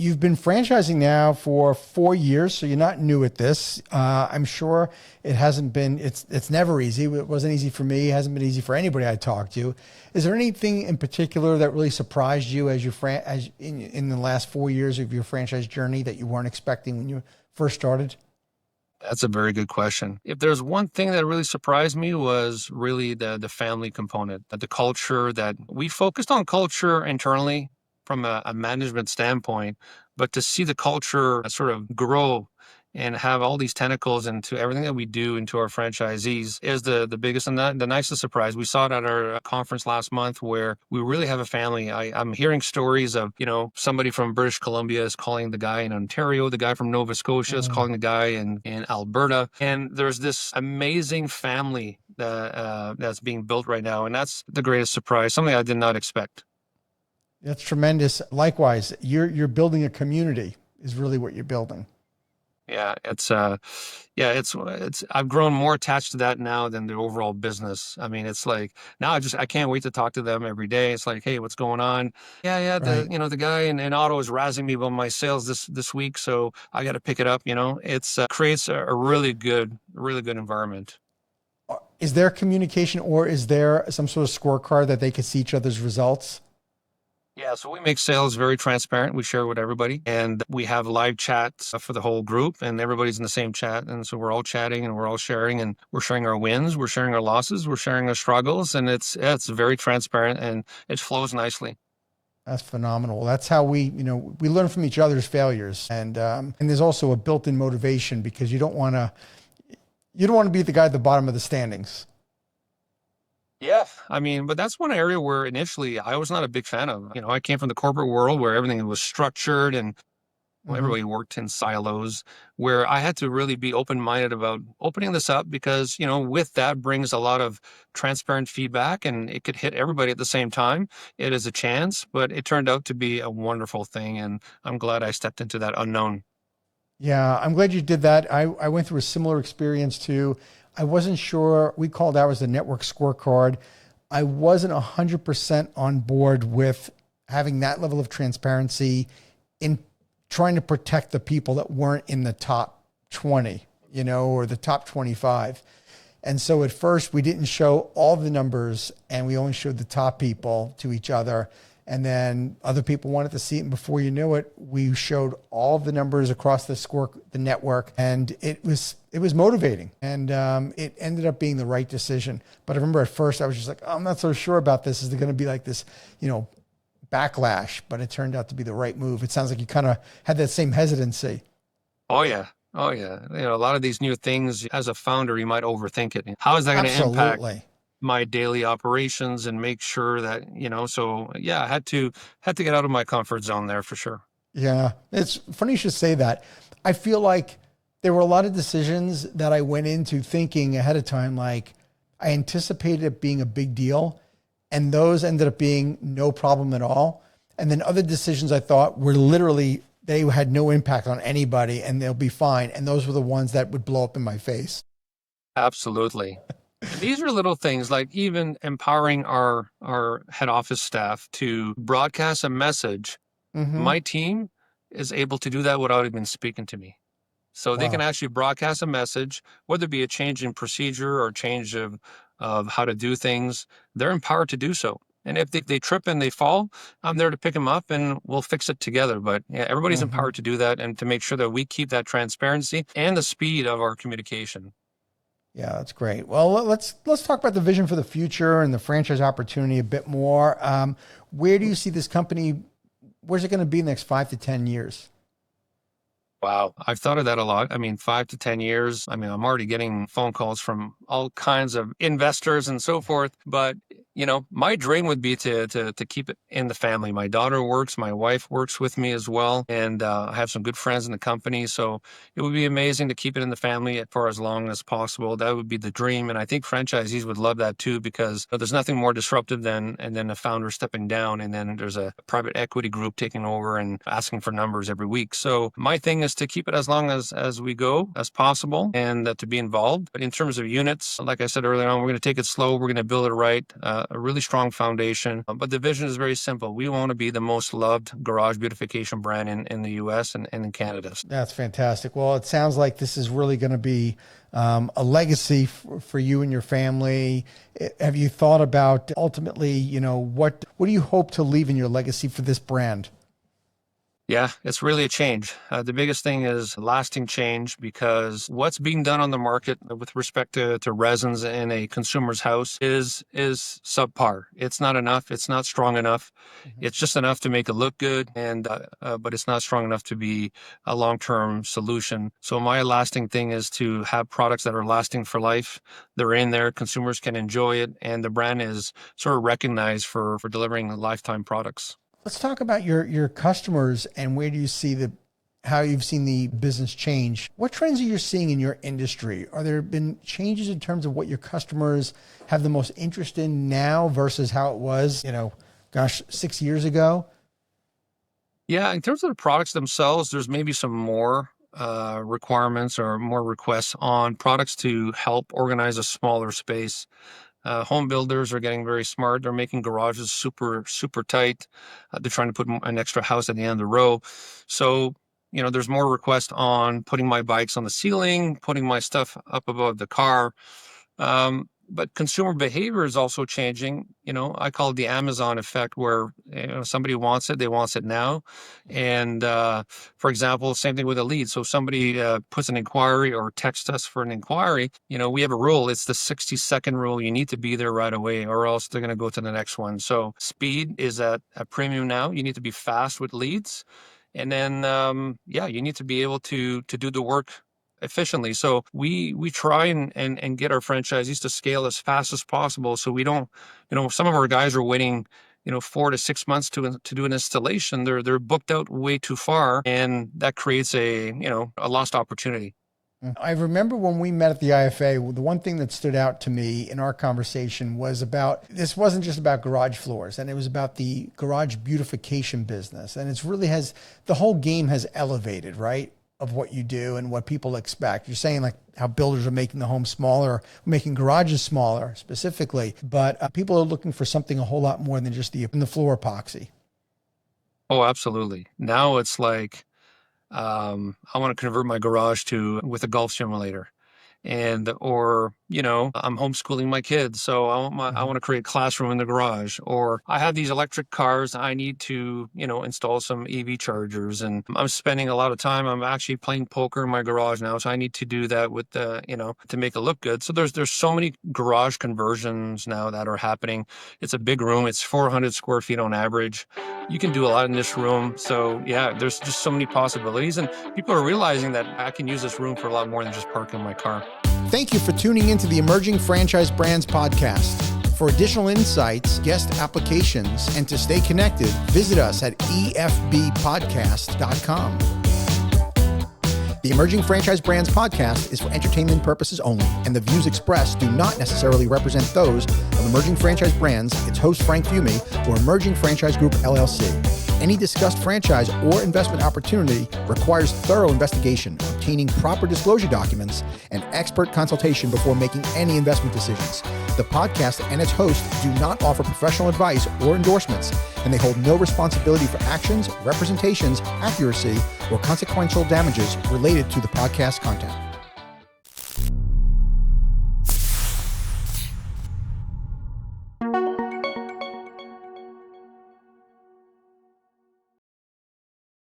you've been franchising now for 4 years, so you're not new at this. I'm sure it hasn't been, it's never easy. It wasn't easy for me. It hasn't been easy for anybody I talked to. Is there anything in particular that really surprised you as in the last 4 years of your franchise journey that you weren't expecting when you first started? That's a very good question. If there's one thing that really surprised me was really the family component, the culture that we focused on culture internally from a management standpoint, but to see the culture sort of grow and have all these tentacles into everything that we do into our franchisees is the biggest and the nicest surprise. We saw it at our conference last month where we really have a family. I'm hearing stories of, somebody from British Columbia is calling the guy in Ontario, the guy from Nova Scotia is calling the guy in Alberta. And there's this amazing family that's being built right now. And that's the greatest surprise, something I did not expect. That's tremendous. Likewise, you're building a community is really what you're building. Yeah, it's I've grown more attached to that now than the overall business. I mean, it's like now I can't wait to talk to them every day. It's like, hey, what's going on? Yeah, Right. the guy in Ottawa is razzing me about my sales this week, so I got to pick it up. It's creates a really good environment. Is there communication or is there some sort of scorecard that they can see each other's results? Yeah, so we make sales very transparent. We share with everybody, and we have live chats for the whole group, and everybody's in the same chat. And so we're all chatting and we're all sharing, and we're sharing our wins, we're sharing our losses, we're sharing our struggles, and it's very transparent and it flows nicely. That's phenomenal. That's how we learn from each other's failures, and there's also a built-in motivation because you don't want to be the guy at the bottom of the standings. Yeah, I mean, but that's one area where initially I was not a big fan of. I came from the corporate world where everything was structured and Hmm. everybody worked in silos, where I had to really be open-minded about opening this up because, with that brings a lot of transparent feedback and it could hit everybody at the same time. It is a chance, but it turned out to be a wonderful thing. And I'm glad I stepped into that unknown. Yeah, I'm glad you did that. I went through a similar experience too. I wasn't sure. We called ours the network scorecard. I wasn't 100% on board with having that level of transparency in trying to protect the people that weren't in the top 20, or the top 25. And so at first we didn't show all the numbers and we only showed the top people to each other. And then other people wanted to see it. And before you knew it, we showed all the numbers across the network, and it was motivating. And it ended up being the right decision. But I remember at first I was just like, oh, I'm not so sure about this. Is there going to be like this, backlash? But it turned out to be the right move. It sounds like you kind of had that same hesitancy. Oh, yeah. Oh, yeah. A lot of these new things as a founder, you might overthink it. How is that going to impact Absolutely. my daily operations and make sure that, so yeah, I had to get out of my comfort zone there for sure. Yeah, it's funny you should say that. I feel like there were a lot of decisions that I went into thinking ahead of time, like I anticipated it being a big deal, and those ended up being no problem at all. And then other decisions I thought were literally, they had no impact on anybody and they'll be fine. And those were the ones that would blow up in my face. Absolutely. And these are little things like even empowering our head office staff to broadcast a message. Hmm. My team is able to do that without even speaking to me. So they can Wow. actually broadcast a message, whether it be a change in procedure or change of how to do things. They're empowered to do so. And if they trip and they fall, I'm there to pick them up and we'll fix it together. But yeah, everybody's Hmm. empowered to do that and to make sure that we keep that transparency and the speed of our communication. Yeah, that's great. Well, let's talk about the vision for the future and the franchise opportunity a bit more. Where do you see this company? Where's it going to be in the next 5 to 10 years? Wow. I've thought of that a lot. I mean, 5 to 10 years. I mean, I'm already getting phone calls from all kinds of investors and so forth. But, my dream would be to keep it in the family. My daughter works, my wife works with me as well. And I have some good friends in the company. So it would be amazing to keep it in the family for as long as possible. That would be the dream. And I think franchisees would love that too, because there's nothing more disruptive than, and then a founder stepping down and then there's a private equity group taking over and asking for numbers every week. So my thing is to keep it as long as we go as possible and to be involved. But in terms of units, like I said earlier on, we're going to take it slow. We're going to build it right. a really strong foundation. But the vision is very simple. We want to be the most loved garage beautification brand in the US and in Canada. That's fantastic. Well, it sounds like this is really going to be a legacy for you and your family. Have you thought about ultimately, what do you hope to leave in your legacy for this brand? Yeah, it's really a change. The biggest thing is lasting change, because what's being done on the market with respect to resins in a consumer's house is subpar. It's not enough. It's not strong enough. Mm-hmm. It's just enough to make it look good, but it's not strong enough to be a long-term solution. So my lasting thing is to have products that are lasting for life. They're in there, consumers can enjoy it, and the brand is sort of recognized for delivering lifetime products. Let's talk about your customers and where do you see how you've seen the business change. What trends are you seeing in your industry? Are there been changes in terms of what your customers have the most interest in now versus how it was, 6 years ago? Yeah, in terms of the products themselves, there's maybe some more requirements or more requests on products to help organize a smaller space. Home builders are getting very smart. They're making garages super, super tight. They're trying to put an extra house at the end of the row. So, there's more requests on putting my bikes on the ceiling, putting my stuff up above the car. But consumer behavior is also changing. I call it the Amazon effect, where somebody wants it, they want it now. And for example, same thing with a lead. So if somebody puts an inquiry or texts us for an inquiry, we have a rule. It's the 60-second rule. You need to be there right away, or else they're going to go to the next one. So speed is at a premium now. You need to be fast with leads. And then, you need to be able to do the work efficiently. So we try and get our franchisees to scale as fast as possible. So we don't, some of our guys are waiting, 4 to 6 months to do an installation. They're booked out way too far, and that creates a lost opportunity. I remember when we met at the IFA, the one thing that stood out to me in our conversation was this wasn't just about garage floors, and it was about the garage beautification business. And the whole game has elevated, right, of what you do and what people expect. You're saying like how builders are making the home smaller, making garages smaller specifically, but people are looking for something a whole lot more than just the floor epoxy. Oh, absolutely. Now it's like, I want to convert my garage with a golf simulator. Or I'm homeschooling my kids, so I want to create a classroom in the garage. Or I have these electric cars, I need to install some EV chargers, and I'm spending a lot of time. I'm actually playing poker in my garage now, so I need to do that with to make it look good. So there's so many garage conversions now that are happening. It's a big room. It's 400 square feet on average. You can do a lot in this room. So yeah, there's just so many possibilities, and people are realizing that I can use this room for a lot more than just parking my car. Thank you for tuning into the Emerging Franchise Brands podcast. For additional insights, guest applications, and to stay connected, visit us at efbpodcast.com. The Emerging Franchise Brands podcast is for entertainment purposes only, and the views expressed do not necessarily represent those of Emerging Franchise Brands, its host Frank Fumey, or Emerging Franchise Group, LLC. Any discussed franchise or investment opportunity requires thorough investigation, obtaining proper disclosure documents, and expert consultation before making any investment decisions. The podcast and its host do not offer professional advice or endorsements, and they hold no responsibility for actions, representations, accuracy, or consequential damages related to the podcast content.